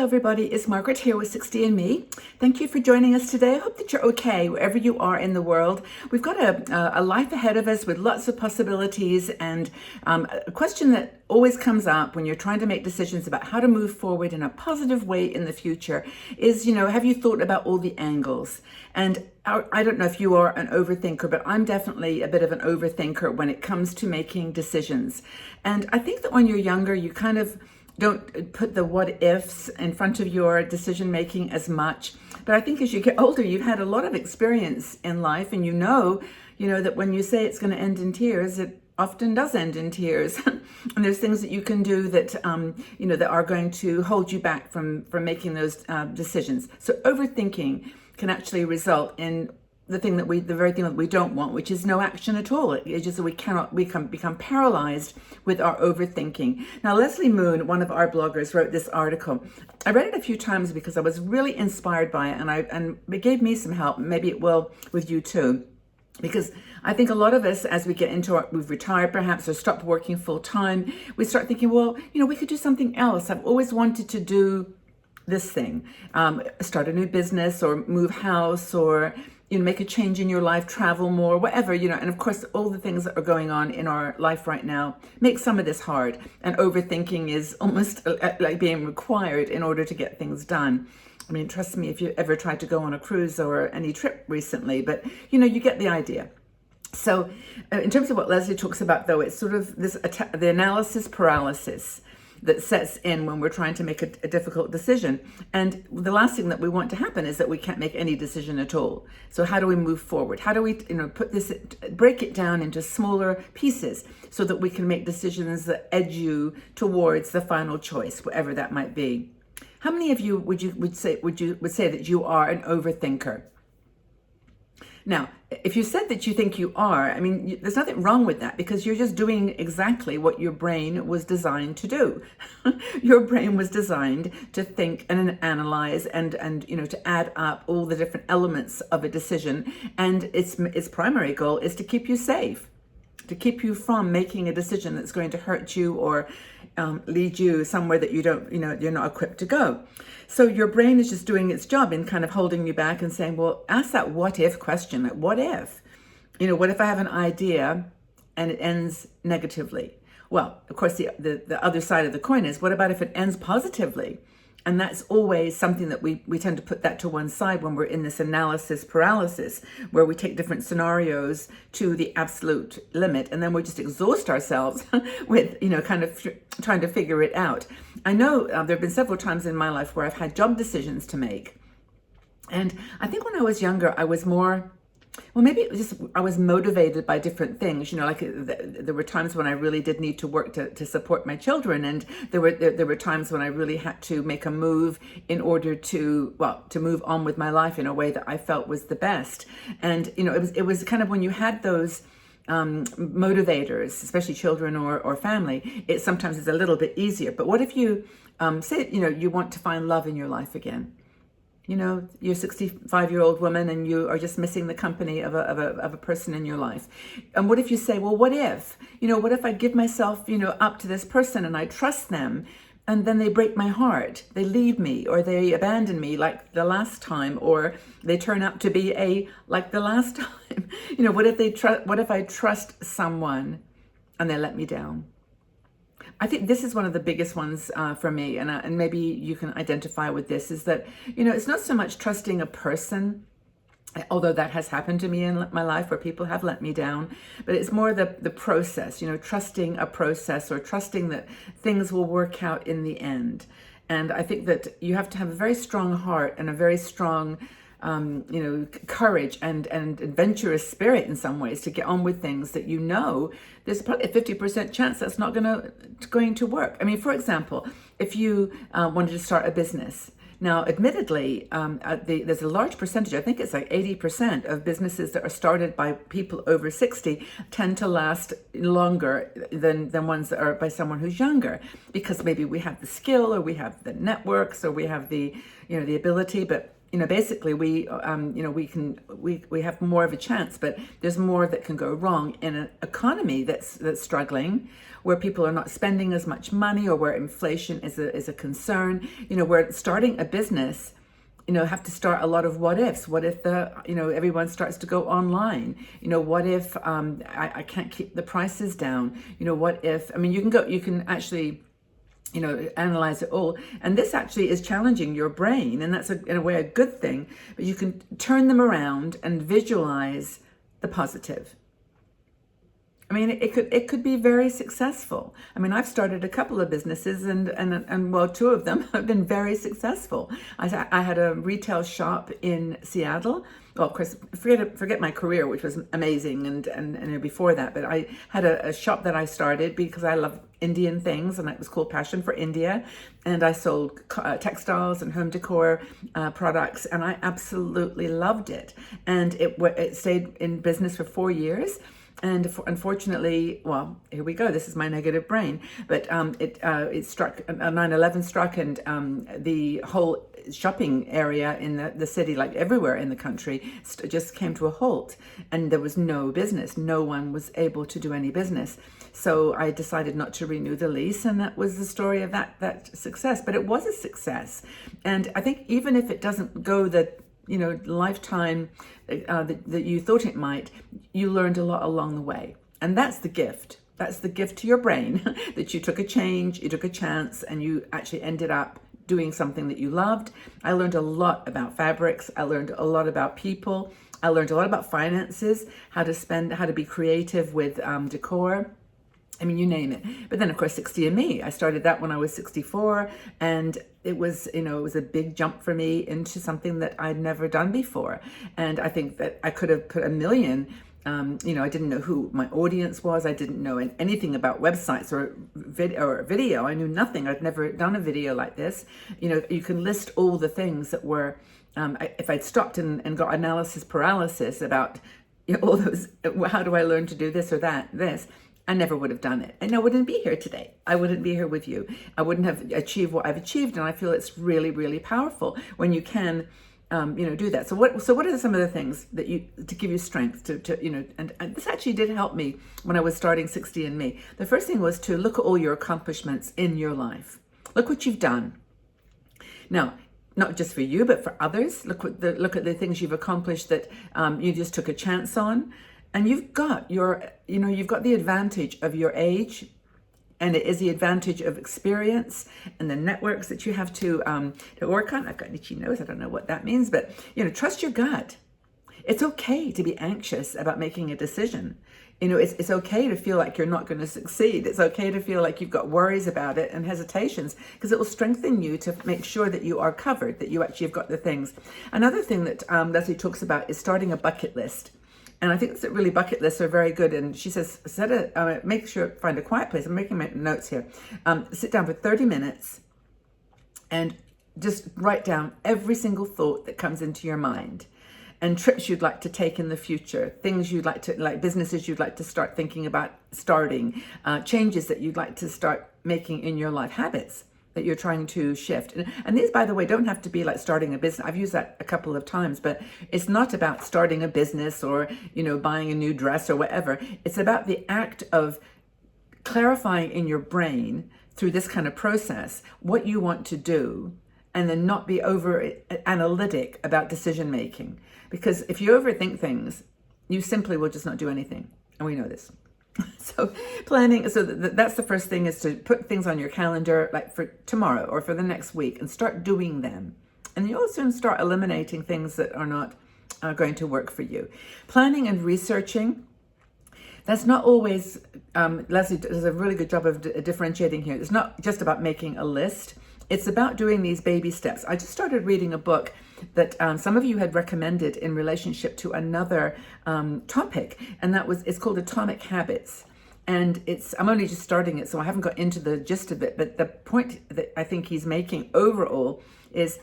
Hello everybody, it's Margaret here with 60 and Me. Thank you for joining us today. I hope that you're okay wherever you are in the world. We've got a life ahead of us with lots of possibilities, and a question that always comes up when you're trying to make decisions about how to move forward in a positive way in the future is, have you thought about all the angles? And I don't know if you are an overthinker, but I'm definitely a bit of an overthinker when it comes to making decisions. And I think that when you're younger, you kind of don't put the what ifs in front of your decision making as much. But I think as you get older, you've had a lot of experience in life, and you know that when you say it's going to end in tears, it often does end in tears. And there's things that you can do that that are going to hold you back from making those decisions. So overthinking can actually result in the very thing that we don't want, which is no action at all. It's just that we become paralyzed with our overthinking. Now, Leslie Moon, one of our bloggers, wrote this article. I read it a few times because I was really inspired by it, and it gave me some help. Maybe it will with you too. Because I think a lot of us, as we get into we've retired perhaps or stopped working full time, we start thinking, well, we could do something else. I've always wanted to do this thing, start a new business or move house or make a change in your life, travel more, whatever, and of course, all the things that are going on in our life right now make some of this hard. And overthinking is almost like being required in order to get things done. I mean, trust me, if you ever tried to go on a cruise or any trip recently, but you get the idea. So in terms of what Leslie talks about, though, it's sort of the analysis paralysis that sets in when we're trying to make a difficult decision. And the last thing that we want to happen is that we can't make any decision at all. So how do we move forward? How do we break it down into smaller pieces so that we can make decisions that edge you towards the final choice, whatever that might be? How many of you would say that you are an overthinker? Now, if you said that you think you are, I mean, there's nothing wrong with that, because you're just doing exactly what your brain was designed to do. Your brain was designed to think and analyze and to add up all the different elements of a decision. And its primary goal is to keep you safe, to keep you from making a decision that's going to hurt you or lead you somewhere that you're not equipped to go. So your brain is just doing its job in kind of holding you back and saying, well, ask that what if question. Like, what if? What if I have an idea and it ends negatively? Well, of course, the other side of the coin is, what about if it ends positively? And that's always something that we tend to put that to one side when we're in this analysis paralysis, where we take different scenarios to the absolute limit, and then we just exhaust ourselves with, kind of trying to figure it out. I know there have been several times in my life where I've had job decisions to make. And I think when I was younger, I was more, well, maybe it was just I was motivated by different things. Like there were times when I really did need to work to support my children, and there were times when I really had to make a move in order to move on with my life in a way that I felt was the best. And it was kind of when you had those motivators, especially children or family, it sometimes is a little bit easier. But what if you say you want to find love in your life again? You're a 65-year-old woman and you are just missing the company of a person in your life. And what if you say, well, what if I give myself, up to this person and I trust them, and then they break my heart, they leave me, or they abandon me like the last time, or they turn out to be like the last time. What if I trust someone and they let me down? I think this is one of the biggest ones for me, and maybe you can identify with this, is that, it's not so much trusting a person, although that has happened to me in my life where people have let me down, but it's more the process, trusting a process or trusting that things will work out in the end. And I think that you have to have a very strong heart and a very strong courage and adventurous spirit in some ways to get on with things that there's probably a 50% chance that's not going to work. I mean, for example, if you wanted to start a business. Now, admittedly, there's a large percentage, I think it's like 80% of businesses that are started by people over 60 tend to last longer than ones that are by someone who's younger, because maybe we have the skill or we have the networks or we have the ability, but basically we have more of a chance, but there's more that can go wrong in an economy that's struggling, where people are not spending as much money, or where inflation is a concern. Where starting a business, have to start a lot of what ifs. What if everyone starts to go online? What if I can't keep the prices down? What if, you can actually analyze it all. And this actually is challenging your brain, and that's in a way a good thing, but you can turn them around and visualize the positive. It could be very successful. I've started a couple of businesses, and well, two of them have been very successful. I had a retail shop in Seattle. Well, of course, forget my career, which was amazing, and before that. But I had a shop that I started because I love Indian things, and it was called Passion for India. And I sold textiles and home decor products, and I absolutely loved it. And it stayed in business for 4 years. And unfortunately, well, here we go. This is my negative brain. But it struck, 9/11 struck, and the whole shopping area in the city, like everywhere in the country, just came to a halt. And there was no business. No one was able to do any business. So I decided not to renew the lease. And that was the story of that success. But it was a success. And I think even if it doesn't go the lifetime that you thought it might, you learned a lot along the way. And that's the gift. That's the gift to your brain, that you took a change, you took a chance, and you actually ended up doing something that you loved. I learned a lot about fabrics. I learned a lot about people. I learned a lot about finances, how to be creative with decor. You name it. But then, of course, 60andMe. I started that when I was 64, and it was a big jump for me into something that I'd never done before. And I think that I could have put a million. I didn't know who my audience was. I didn't know anything about websites or video. I knew nothing. I'd never done a video like this. You can list all the things that were, if I'd stopped and got analysis paralysis about all those, how do I learn to do this or this, I never would have done it. And I wouldn't be here today. I wouldn't be here with you. I wouldn't have achieved what I've achieved. And I feel it's really, really powerful when you can, do that. So what are some of the things that to give you strength and this actually did help me when I was starting 60andMe. The first thing was to look at all your accomplishments in your life. Look what you've done. Now, not just for you, but for others. Look at the things you've accomplished that you just took a chance on. And you've got the advantage of your age, and it is the advantage of experience and the networks that you have to work on. I've got an itchy nose. I don't know what that means, but trust your gut. It's okay to be anxious about making a decision. It's okay to feel like you're not going to succeed. It's okay to feel like you've got worries about it and hesitations, because it will strengthen you to make sure that you are covered, that you actually have got the things. Another thing that Leslie talks about is starting a bucket list. And I think that really bucket lists are very good. And she says, make sure, find a quiet place. I'm making my notes here. Sit down for 30 minutes and just write down every single thought that comes into your mind, and trips you'd like to take in the future, things you'd like to, businesses you'd like to start thinking about starting, changes that you'd like to start making in your life, habits that you're trying to shift. And these, by the way, don't have to be like starting a business. I've used that a couple of times, but it's not about starting a business or, buying a new dress or whatever. It's about the act of clarifying in your brain through this kind of process what you want to do, and then not be over analytic about decision making. Because if you overthink things, you simply will just not do anything. And we know this. So planning, that's the first thing, is to put things on your calendar, like for tomorrow or for the next week, and start doing them. And you'll soon start eliminating things that are not going to work for you. Planning and researching, that's not always, Leslie does a really good job of differentiating here. It's not just about making a list. It's about doing these baby steps. I just started reading a book that some of you had recommended in relationship to another topic, and it's called Atomic Habits. And I'm only just starting it, so I haven't got into the gist of it, but the point that I think he's making overall is,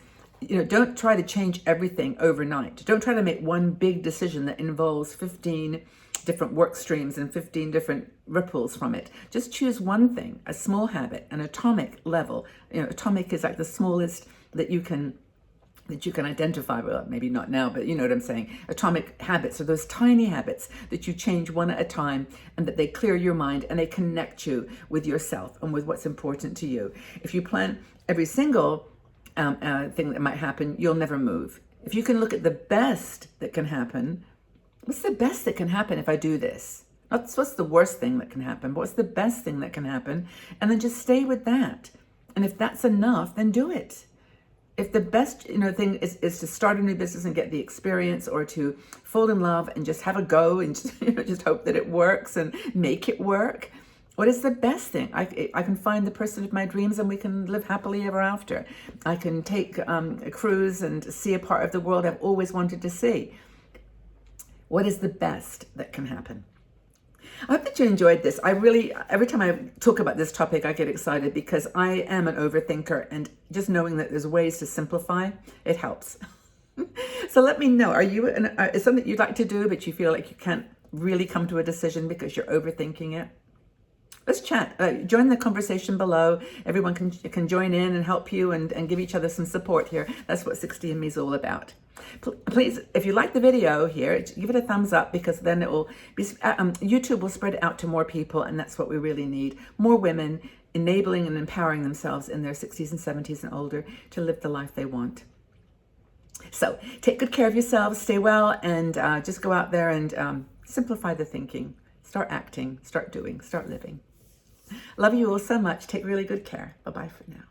don't try to change everything overnight. Don't try to make one big decision that involves 15 different work streams and 15 different ripples from it. Just choose one thing, a small habit, an atomic level. Atomic is like the smallest that you can that you can identify, well, maybe not now, but you know what I'm saying. Atomic habits are those tiny habits that you change one at a time, and that they clear your mind and they connect you with yourself and with what's important to you. If you plan every single thing that might happen, you'll never move. If you can look at the best that can happen, what's the best that can happen if I do this? Not what's the worst thing that can happen, but what's the best thing that can happen? And then just stay with that. And if that's enough, then do it. If the best thing is to start a new business and get the experience, or to fall in love and just have a go and just, just hope that it works and make it work, what is the best thing? I can find the person of my dreams and we can live happily ever after. I can take a cruise and see a part of the world I've always wanted to see. What is the best that can happen? I hope that you enjoyed this. Every time I talk about this topic, I get excited because I am an overthinker, and just knowing that there's ways to simplify, it helps. So let me know, is something you'd like to do, but you feel like you can't really come to a decision because you're overthinking it? Let's chat. Join the conversation below. Everyone can join in and help you and give each other some support here. That's what 60andMe is all about. Please, if you like the video here, give it a thumbs up, because then it will be, YouTube will spread it out to more people, and that's what we really need. More women enabling and empowering themselves in their 60s and 70s and older to live the life they want. So take good care of yourselves, stay well, and just go out there and simplify the thinking. Start acting, start doing, start living. Love you all so much. Take really good care. Bye-bye for now.